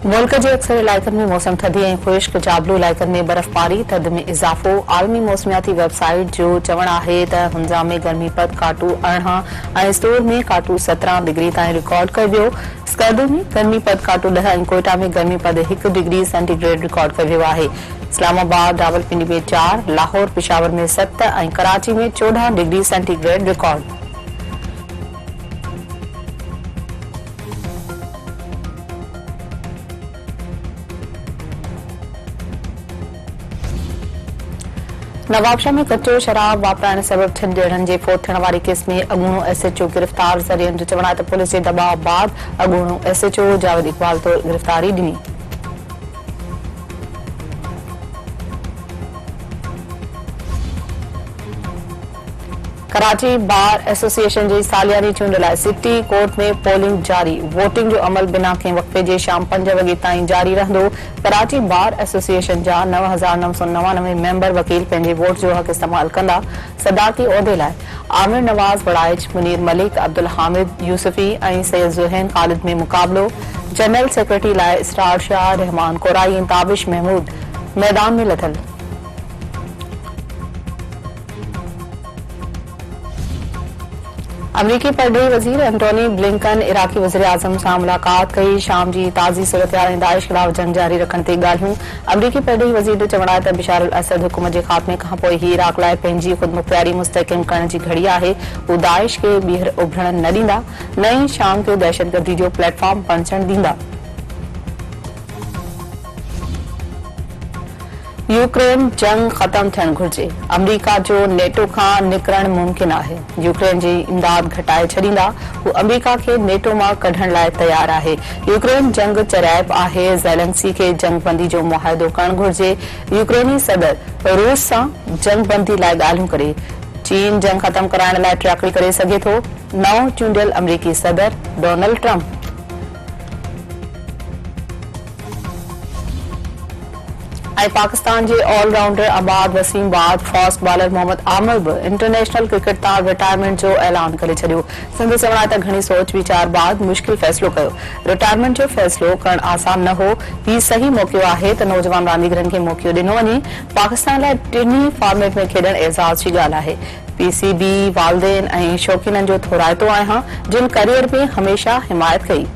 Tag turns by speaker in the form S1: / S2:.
S1: मुल्क के अक्सर इलाइक़नि में मौसम थधी ऐं ख़ुश्क जाबलू इलाइक़नि में बर्फ़बारी थधि में इज़ाफ़ो। आलमी मौसमियाती वेबसाइट जो चवणु आहे त हुंजा में गर्मीपद काटू 18 ऐं स्टोर में काटू 17 डिग्री ताईं रिकॉर्ड कयो वियो। स्कर्दू में गर्मीपद काटू 10 ऐं कोयटा में गर्मीपद 1 डिग्री सेंटीग्रेड रिकॉर्ड कयो वियो आहे। इस्लामाबाद रावलपिंडी में 4, लाहौर पेशावर में 7 ऐं कराची में 14 डिग्री सेंटीग्रेड रिकॉर्ड। नवाबशाह में कच्चो शराब वापराइण सबब 6 ॼणनि जे फोत थियण वारी केस में अॻूणो एसएचओ गिरफ़्तार। ज़रियनि जो चवणु आहे त पुलिस जे दॿाउ बाद अॻूणो एसएचओ जावेद इकबाल तौर गिरफ़्तारी ॾिनी। कराची बार एसोसिएशन जी सालियानी चूंड लाइ सिटी कोर्ट में पोलिंग जारी। वोटिंग जो अमल बिना कंहिं वक़्फ़े जे शाम 5 वॻे ताईं जारी रहंदो। कराची बार एसोसिएशन जा 9,999 मेंबर वकील पंहिंजे वोट जो हक़ इस्तेमाल कंदा। सदारती उहिदे लाइ आमिर नवाज़ बड़ाइच, मुनीर मलिक, अब्दुल हामिद यूसुफी ऐं सैयद ज़ुहैन ख़ालिद में मुक़ाबलो। जनरल सेक्रेटरी लाइ इसरार शाह, रहमान कोराई ऐं ताबिश महमूद मैदान में लथल। अमरीकी परॾेही वज़ीर एंटोनी ब्लिंकन इराक़ी वज़ीर-ए-आज़म सां मुलाक़ात कई। शाम जी ताज़ी सूरतहाल ऐं दाइश ख़िलाफ़ जंग जारी रखण ते ॻाल्हियूं। अमरीकी परॾेही वज़ीर जो चवणु आहे त बशार अल असद हुकूमत जे ख़ात्मे खां पोइ ही इराक़ लाइ पंहिंजी ख़ुदमुख़्तियारी मुस्तहकम करण जी घड़ी आहे। हू दाइश खे ॿीहर उभरण न ॾींदा, न ई शाम खे दहशतगर्दी जो प्लेटफॉर्म बणजण ॾींदा। यूक्रेन जंग ख़त्म थियण घुर्जे। अमरीका जो नेटो खां निकिरण मुमकिन आहे। यूक्रेन जी इमदाद घटाए छॾींदा। हू अमरीका खे नेटो मां कढण लाइ तयार आहे। यूक्रेन जंग चरैब आहे। ज़ेलेंस्की खे जंगबंदी जो मुआहिदो करणु घुर्जे। यूक्रेनी सदर रूस सां जंगबंदी लाइ ॻाल्हियूं करे। चीन जंग ख़त्म कराइण लाइ ट्रैकल करे सघे थो। नओं चूंडियल अमरीकी सदर डोनाल्ड ट्रंप। ऐं पाकिस्तान जे ऑलराउंडर आबाद वसीम बाद फास्ट बॉलर मोहम्मद आमिर बि इंटरनेशनल क्रिकेट तां रिटायरमेंट जो ऐलान करे छॾियो। संदसि चवणु आहे त घणी सोच वीचार बाद मुश्किल फ़ैसिलो कयो। रिटायरमेंट जो फ़ैसिलो करणु आसान न हो। हीउ सही मौक़ो आहे त नौजवान रांदीगरनि खे मौक़ो ॾिनो वञे। पाकिस्तान लाइ टिनी फॉर्मेट में खेॾणु एज़ाज़ जी ॻाल्हि आहे। पीसीबी वालदेन ऐं शौक़ीननि जो थोराइतो आहियां, जिन करियर में हमेशह हिमायत कई।